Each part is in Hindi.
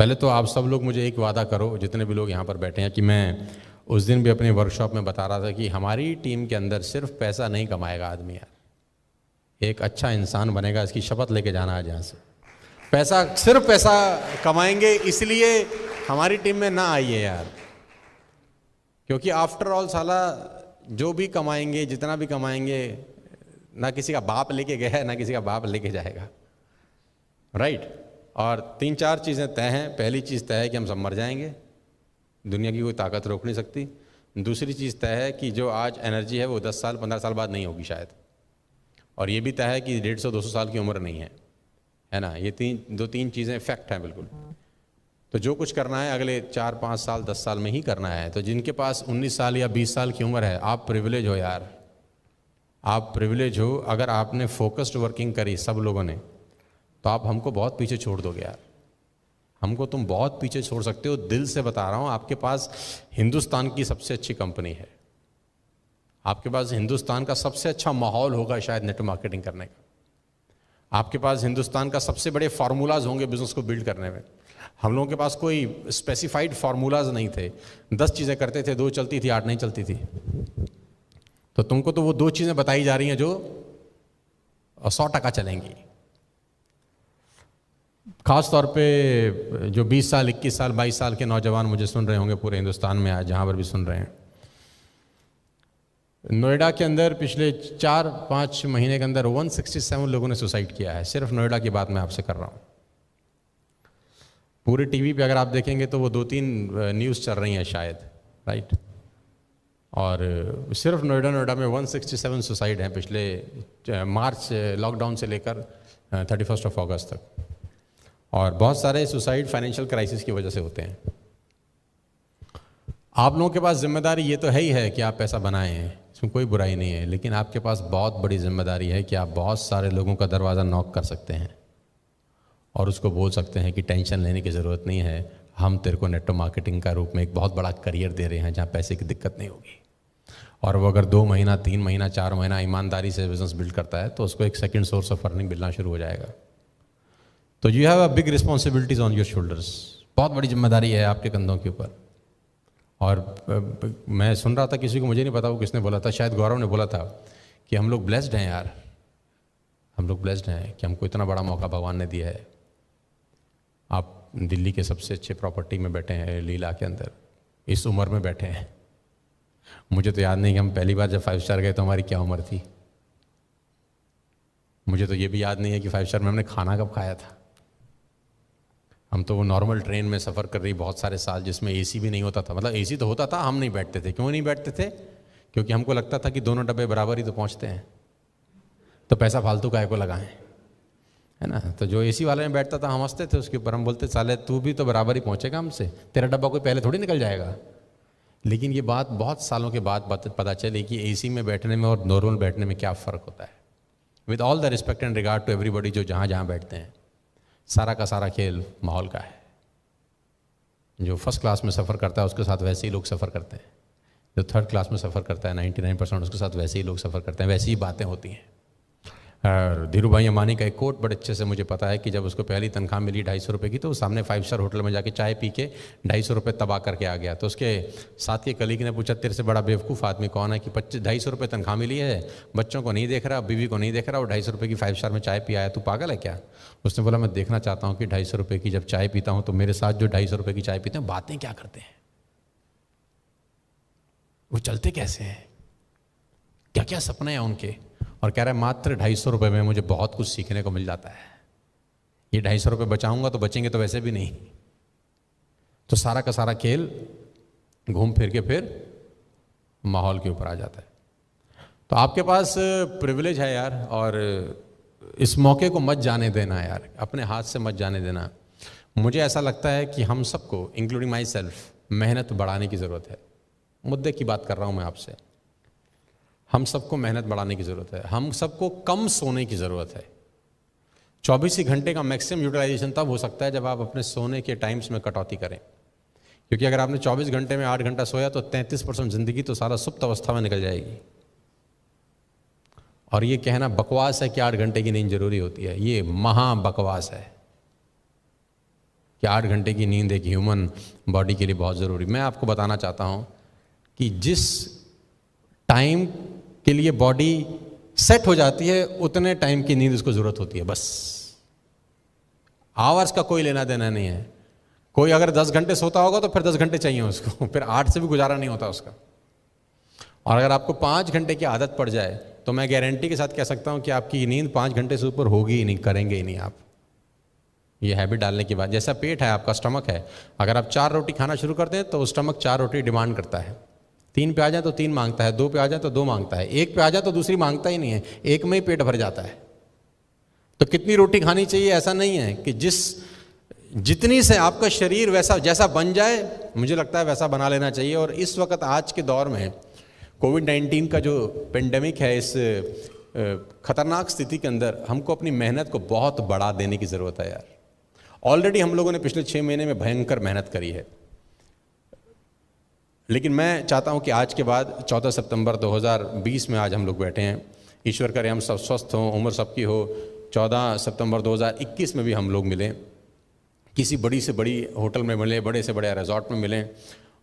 पहले तो आप सब लोग मुझे एक वादा करो, जितने भी लोग यहाँ पर बैठे हैं, कि मैं उस दिन भी अपने वर्कशॉप में बता रहा था कि हमारी टीम के अंदर सिर्फ पैसा नहीं कमाएगा आदमी यार, एक अच्छा इंसान बनेगा, इसकी शपथ लेके जाना आज यहाँ से। सिर्फ पैसा कमाएंगे इसलिए हमारी टीम में ना आइए यार, क्योंकि आफ्टर ऑल साला जो भी कमाएंगे, जितना भी कमाएंगे, ना किसी का बाप लेके गया है ना किसी का बाप लेके जाएगा, राइट। और 3-4 चीज़ें तय हैं। पहली चीज़ तय है कि हम सब मर जाएंगे, दुनिया की कोई ताकत रोक नहीं सकती। दूसरी चीज़ तय है कि जो आज एनर्जी है वो 10 साल 15 साल बाद नहीं होगी शायद। और ये भी तय है कि 150-200 साल की उम्र नहीं है ना। ये 3 चीज़ें फैक्ट हैं बिल्कुल। तो जो कुछ करना है अगले 4-5 साल 10 साल में ही करना है। तो जिनके पास 19 साल या 20 साल की उम्र है, आप प्रिविलेज हो यार, आप प्रिविलेज हो। अगर आपने फोकस्ड वर्किंग करी सब लोगों ने, तो आप हमको बहुत पीछे छोड़ दोगे यार, हमको तुम बहुत पीछे छोड़ सकते हो। दिल से बता रहा हूँ, आपके पास हिंदुस्तान की सबसे अच्छी कंपनी है, आपके पास हिंदुस्तान का सबसे अच्छा माहौल होगा शायद नेटवर्क मार्केटिंग करने का, आपके पास हिंदुस्तान का सबसे बड़े फार्मूलाज होंगे बिजनेस को बिल्ड करने में। हम लोगों के पास कोई स्पेसिफाइड फार्मूलाज नहीं थे, 10 चीज़ें करते थे, 2 चलती थी, 8 नहीं चलती थी। तो तुमको तो वो 2 चीज़ें बताई जा रही हैं जो 100% चलेंगी। खास तौर पे जो 20 साल 21 साल 22 साल के नौजवान मुझे सुन रहे होंगे पूरे हिंदुस्तान में, आज जहाँ पर भी सुन रहे हैं, नोएडा के अंदर पिछले 4-5 महीने के अंदर 167 लोगों ने सुसाइड किया है। सिर्फ नोएडा की बात मैं आपसे कर रहा हूँ। पूरे टीवी पे अगर आप देखेंगे तो वो 2-3 न्यूज़ चल रही हैं शायद, राइट। और सिर्फ नोएडा में 167 सुसाइड हैं पिछले मार्च लॉकडाउन से लेकर 31 अगस्त तक। और बहुत सारे सुसाइड फाइनेंशियल क्राइसिस की वजह से होते हैं। आप लोगों के पास जिम्मेदारी ये तो है ही है कि आप पैसा बनाएं, इसमें कोई बुराई नहीं है, लेकिन आपके पास बहुत बड़ी जिम्मेदारी है कि आप बहुत सारे लोगों का दरवाज़ा नॉक कर सकते हैं और उसको बोल सकते हैं कि टेंशन लेने की ज़रूरत नहीं है, हम तेरे को नेटवर्क मार्केटिंग का रूप में एक बहुत बड़ा करियर दे रहे हैं जहाँ पैसे की दिक्कत नहीं होगी। और वो अगर 2 महीना 3 महीना 4 महीना ईमानदारी से बिजनेस बिल्ड करता है तो उसको एक सेकंड सोर्स ऑफ अर्निंग मिलना शुरू हो जाएगा। तो you have a big responsibilities on your shoulders, बहुत बड़ी जिम्मेदारी है आपके कंधों के ऊपर। और मैं सुन रहा था किसी को, मुझे नहीं पता वो किसने बोला था, शायद गौरव ने बोला था कि हम लोग ब्लेस्ड हैं यार, हम लोग ब्लेस्ड हैं कि हमको इतना बड़ा मौका भगवान ने दिया है। आप दिल्ली के सबसे अच्छे प्रॉपर्टी में बैठे हैं, लीला के अंदर, इस उम्र में बैठे हैं। मुझे तो याद नहीं कि हम पहली बार जब 5 स्टार गए तो हमारी क्या उम्र थी। मुझे तो ये भी याद नहीं है कि 5 स्टार में हमने खाना कब खाया था। हम तो वो नॉर्मल ट्रेन में सफ़र कर रही बहुत सारे साल, जिसमें एसी भी नहीं होता था। मतलब एसी तो होता था, हम नहीं बैठते थे। क्यों नहीं बैठते थे? क्योंकि हमको लगता था कि दोनों डब्बे बराबर ही तो पहुंचते हैं, तो पैसा फालतू काहे को लगाएं, है ना। तो जो एसी वाले में बैठता था हम हंसते थे उसके ऊपर, हम बोलते साले तू भी तो बराबर ही पहुंचेगा हमसे, तेरा डब्बा कोई पहले थोड़ी निकल जाएगा। लेकिन ये बात बहुत सालों के बाद पता चली कि एसी में बैठने में और नॉर्मल बैठने में क्या फ़र्क होता है। With all the respect and regard to everybody जो जहाँ जहाँ बैठते हैं, सारा का सारा खेल माहौल का है। जो फर्स्ट क्लास में सफ़र करता है उसके साथ वैसे ही लोग सफ़र करते हैं, जो थर्ड क्लास में सफ़र करता है 99% उसके साथ वैसे ही लोग सफ़र करते हैं, वैसी ही बातें होती हैं। और धीरू भाई अंबानी का एक कोट बड़े अच्छे से मुझे पता है कि जब उसको पहली तनख्वाह मिली 250 रुपये की, तो वो सामने 5 स्टार होटल में जाके चाय पी के 250 रुपये तबाह करके आ गया। तो उसके साथ के कलीग ने पूछा तेरे से बड़ा बेवकूफ़ आदमी कौन है कि 250 रुपये तनख्वाह मिली है, बच्चों को नहीं देख रहा, बीवी को नहीं देख रहा, और 250 रुपये की 5 स्टार में चाय पी आया, तू पागल है क्या? उसने बोला मैं देखना चाहता हूँ कि 250 रुपये की जब चाय पीता हूँ तो मेरे साथ जो 250 रुपये की चाय पीते हैं बातें क्या करते हैं, वो चलते कैसे हैं, क्या क्या सपने हैं उनके। और कह रहा है मात्र 250 रुपये में मुझे बहुत कुछ सीखने को मिल जाता है। ये 250 रुपये बचाऊंगा तो बचेंगे तो वैसे भी नहीं। तो सारा का सारा खेल घूम फिर के फिर माहौल के ऊपर आ जाता है। तो आपके पास प्रिविलेज है यार, और इस मौके को मत जाने देना यार, अपने हाथ से मत जाने देना। मुझे ऐसा लगता है कि हम सबको, इंक्लूडिंग माई सेल्फ, मेहनत बढ़ाने की ज़रूरत है। मुद्दे की बात कर रहा हूँ मैं आपसे। हम सबको मेहनत बढ़ाने की ज़रूरत है, हम सबको कम सोने की ज़रूरत है। 24 ही घंटे का मैक्सिमम यूटिलाइजेशन तब हो सकता है जब आप अपने सोने के टाइम्स में कटौती करें। क्योंकि अगर आपने 24 घंटे में 8 घंटा सोया तो 33% ज़िंदगी तो सारा सुप्त अवस्था में निकल जाएगी। और ये कहना बकवास है कि 8 घंटे की नींद जरूरी होती है, ये महा बकवास है। कि 8 घंटे की नींद एक ह्यूमन बॉडी के लिए बहुत ज़रूरी। मैं आपको बताना चाहता हूँ कि जिस टाइम के लिए बॉडी सेट हो जाती है उतने टाइम की नींद उसको ज़रूरत होती है, बस। आवर्स का कोई लेना देना नहीं है। कोई अगर 10 घंटे सोता होगा तो फिर 10 घंटे चाहिए उसको, फिर 8 से भी गुजारा नहीं होता उसका। और अगर आपको 5 घंटे की आदत पड़ जाए तो मैं गारंटी के साथ कह सकता हूं कि आपकी नींद 5 घंटे से ऊपर होगी ही नहीं, करेंगे ही नहीं आप। ये हैबिट डालने के बाद, जैसा पेट है आपका, स्टमक है, अगर आप 4 रोटी खाना शुरू करते हैं तो स्टमक 4 रोटी डिमांड करता है। 3 पे आ जाए तो 3 मांगता है, 2 पे आ जाए तो 2 मांगता है, 1 पे आ जाए तो दूसरी मांगता ही नहीं है, एक में ही पेट भर जाता है। तो कितनी रोटी खानी चाहिए, ऐसा नहीं है कि जितनी से आपका शरीर वैसा जैसा बन जाए, मुझे लगता है वैसा बना लेना चाहिए। और इस वक्त आज के दौर में कोविड-19 का जो पेंडेमिक है, इस खतरनाक स्थिति के अंदर हमको अपनी मेहनत को बहुत बढ़ा देने की ज़रूरत है यार। ऑलरेडी हम लोगों ने पिछले 6 महीने में भयंकर मेहनत करी है, लेकिन मैं चाहता हूं कि आज के बाद 14 सितंबर 2020 में आज हम लोग बैठे हैं, ईश्वर करे हम सब स्वस्थ हों, उम्र सबकी हो। 14 सितंबर 2021 में भी हम लोग मिलें, किसी बड़ी से बड़ी होटल में मिलें, बड़े से बड़े रिजॉर्ट में मिलें,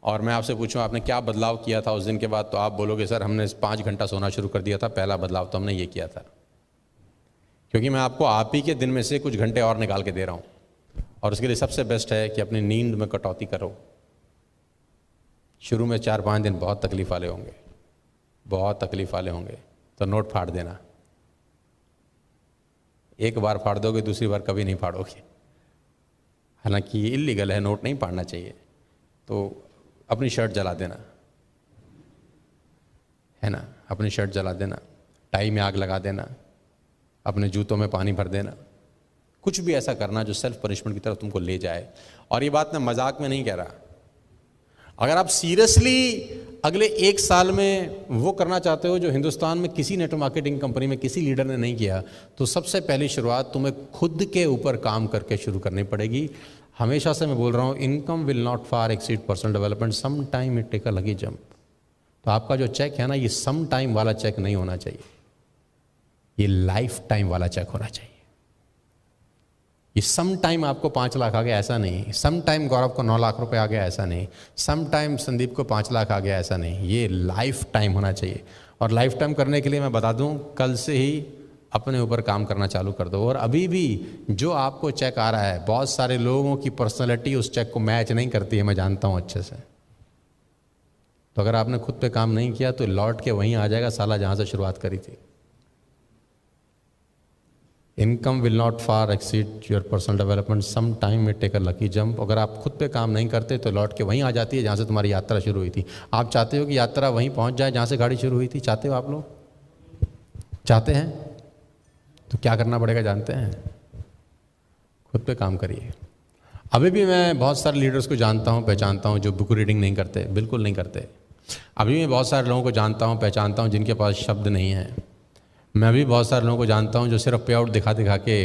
और मैं आपसे पूछूं आपने क्या बदलाव किया था उस दिन के बाद, तो आप बोलोगे सर हमने 5 घंटा सोना शुरू कर दिया था, पहला बदलाव तो हमने ये किया था। क्योंकि मैं आपको आप ही के दिन में से कुछ घंटे और निकाल के दे रहा हूँ, और उसके लिए सबसे बेस्ट है कि अपनी नींद में कटौती करो। शुरू में 4-5 दिन बहुत तकलीफ वाले होंगे, बहुत तकलीफ वाले होंगे, तो नोट फाड़ देना। एक बार फाड़ दोगे, दूसरी बार कभी नहीं फाड़ोगे। हालांकि ये इल्लीगल है, नोट नहीं फाड़ना चाहिए। तो अपनी शर्ट जला देना, है ना, अपनी शर्ट जला देना, टाई में आग लगा देना, अपने जूतों में पानी भर देना, कुछ भी ऐसा करना जो सेल्फ पनिशमेंट की तरफ तुमको ले जाए। और ये बात मैं मजाक में नहीं कह रहा। अगर आप सीरियसली अगले 1 साल में वो करना चाहते हो जो हिंदुस्तान में किसी नेटवर्क मार्केटिंग कंपनी में किसी लीडर ने नहीं किया, तो सबसे पहली शुरुआत तुम्हें खुद के ऊपर काम करके शुरू करनी पड़ेगी। हमेशा से मैं बोल रहा हूँ, income will not far exceed personal development, some time it take a lucky jump. तो आपका जो चेक है ना, ये सम टाइम वाला चेक नहीं होना चाहिए, ये लाइफ टाइम वाला चेक होना चाहिए। ये सम टाइम आपको 5 लाख आ गया ऐसा नहीं, सम टाइम गौरव को 9 लाख रुपए आ गया ऐसा नहीं, सम टाइम संदीप को 5 लाख आ गया ऐसा नहीं, ये लाइफ टाइम होना चाहिए। और लाइफ टाइम करने के लिए मैं बता दूं, कल से ही अपने ऊपर काम करना चालू कर दो। और अभी भी जो आपको चेक आ रहा है, बहुत सारे लोगों की पर्सनैलिटी उस चेक को मैच नहीं करती है, मैं जानता हूँ अच्छे से। तो अगर आपने खुद पे काम नहीं किया तो लौट के वहीं आ जाएगा साला जहाँ से शुरुआत करी थी। Income will not far exceed your personal development, some time में टेक अ लकी जंप। अगर आप खुद पे काम नहीं करते तो लौट के वहीं आ जाती है जहाँ से तुम्हारी यात्रा शुरू हुई थी। आप चाहते हो कि यात्रा वहीं पहुँच जाए जहाँ से गाड़ी शुरू हुई थी? चाहते हो आप लोग? चाहते हैं? तो क्या करना पड़ेगा जानते हैं? खुद पे काम करिए। अभी भी मैं बहुत सारे लीडर्स को जानता हूँ, पहचानता हूँ जो बुक रीडिंग नहीं करते, बिल्कुल नहीं करते। अभी मैं बहुत सारे लोगों को जानता हूँ, पहचानता हूँ जिनके पास शब्द नहीं है। मैं भी बहुत सारे लोगों को जानता हूँ जो सिर्फ पे आउट दिखा दिखा के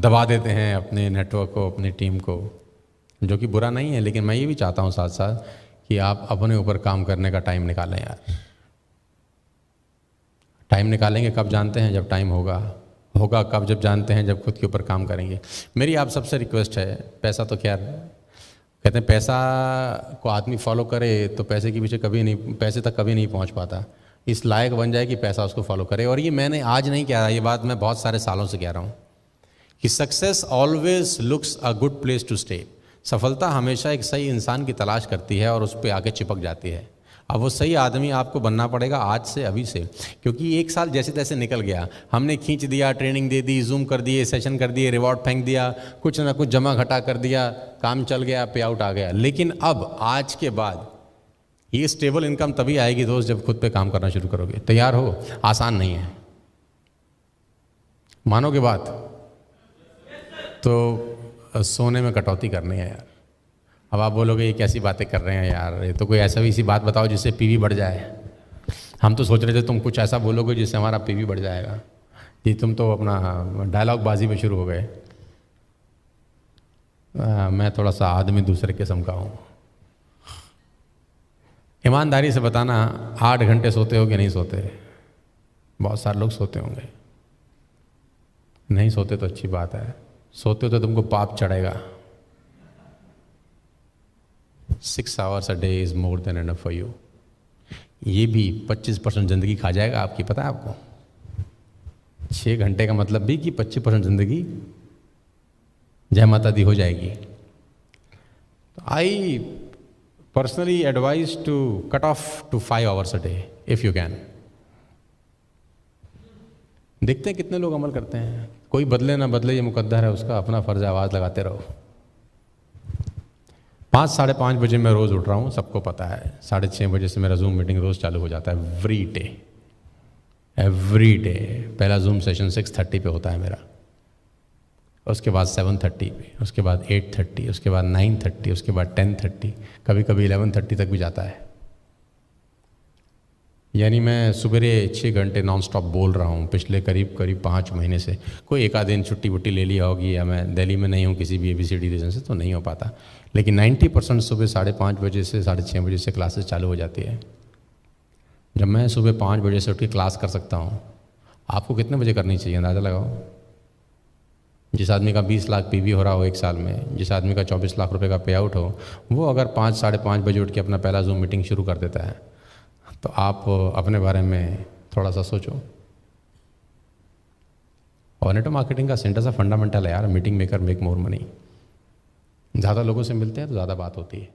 दबा देते हैं अपने नेटवर्क को, अपनी टीम को, जो कि बुरा नहीं है। लेकिन मैं ये भी चाहता हूँ साथ साथ कि आप अपने ऊपर काम करने का टाइम निकालें यार। टाइम निकालेंगे कब जानते हैं? जब टाइम होगा। होगा कब? जब जानते हैं जब खुद के ऊपर काम करेंगे। मेरी आप सबसे रिक्वेस्ट है, पैसा तो खैर कहते हैं पैसा को आदमी फॉलो करे तो पैसे के पीछे कभी नहीं, पैसे तक कभी नहीं पहुंच पाता। इस लायक बन जाए कि पैसा उसको फॉलो करे। और ये मैंने आज नहीं कह रहा, ये बात मैं बहुत सारे सालों से कह रहा हूँ कि success always looks a good place to stay. सफलता हमेशा एक सही इंसान की तलाश करती है और उस पर आके चिपक जाती है। अब वो सही आदमी आपको बनना पड़ेगा आज से, अभी से, क्योंकि 1 साल जैसे तैसे निकल गया। हमने खींच दिया, ट्रेनिंग दे दी, जूम कर दिए, सेशन कर दिए, रिवॉर्ड फेंक दिया, कुछ ना कुछ जमा घटा कर दिया, काम चल गया, पे आउट आ गया। लेकिन अब आज के बाद ये स्टेबल इनकम तभी आएगी दोस्त जब खुद पे काम करना शुरू करोगे। तैयार हो? आसान नहीं है, मानोगे बात? तो सोने में कटौती करनी है यार। अब आप बोलोगे ये कैसी बातें कर रहे हैं यार, ये तो कोई ऐसा भी सी बात बताओ जिससे पीवी बढ़ जाए। हम तो सोच रहे थे तुम कुछ ऐसा बोलोगे जिससे हमारा पीवी बढ़ जाएगा। जी तुम तो अपना डायलॉग बाजी में शुरू हो गए। मैं थोड़ा सा आदमी दूसरे किस्म का हूँ। ईमानदारी से बताना, 8 घंटे सोते हो कि नहीं सोते? बहुत सारे लोग सोते होंगे, नहीं सोते तो अच्छी बात है। सोते हो तो तुमको पाप चढ़ेगा। 6 hours a day is more than enough for you। ये भी 25% ज़िंदगी खा जाएगा आपकी, पता है आपको? 6 घंटे का मतलब भी कि 25% ज़िंदगी जय माता दी हो जाएगी। I personally advise to cut off to 5 hours a day if you can. देखते हैं कितने लोग अमल करते हैं। कोई बदले ना बदले ये मुकद्दर है उसका, अपना फ़र्ज़ आवाज़ लगाते रहो। 5 साढ़े 5 बजे मैं रोज़ उठ रहा हूँ, सबको पता है। 6:30 बजे से मेरा जूम मीटिंग रोज़ चालू हो जाता है, एवरी डे। पहला जूम सेशन 6:30 पे होता है मेरा, उसके बाद 7:30 पे, उसके बाद 8:30, उसके बाद 9:30, उसके बाद 10:30, कभी कभी 11:30 तक भी जाता है। यानी मैं सुबह 6 घंटे नॉन स्टॉप बोल रहा हूँ पिछले करीब 5 महीने से। कोई एक आध दिन छुट्टी वुट्टी ले लिया होगी, या मैं दिल्ली में नहीं हूँ किसी भी ABCD रीज़न से, तो नहीं हो पाता। लेकिन 90% सुबह 5:30 बजे से 6:30 बजे से क्लासेस चालू हो जाती है। जब मैं सुबह 5 बजे से उठ के क्लास कर सकता हूँ, आपको कितने बजे करनी चाहिए अंदाज़ा लगाओ। जिस आदमी का 20 लाख PV हो रहा हो एक साल में, जिस आदमी का 24 लाख रुपए का पे आउट हो, वो अगर 5 साढ़े 5 बजे उठ के अपना पहला जूम मीटिंग शुरू कर देता है, तो आप अपने बारे में थोड़ा सा सोचो। और नेटवर्क मार्केटिंग का सेंटर सा फंडामेंटल है यार, meeting maker make more money. ज़्यादा लोगों से मिलते हैं तो ज़्यादा बात होती है।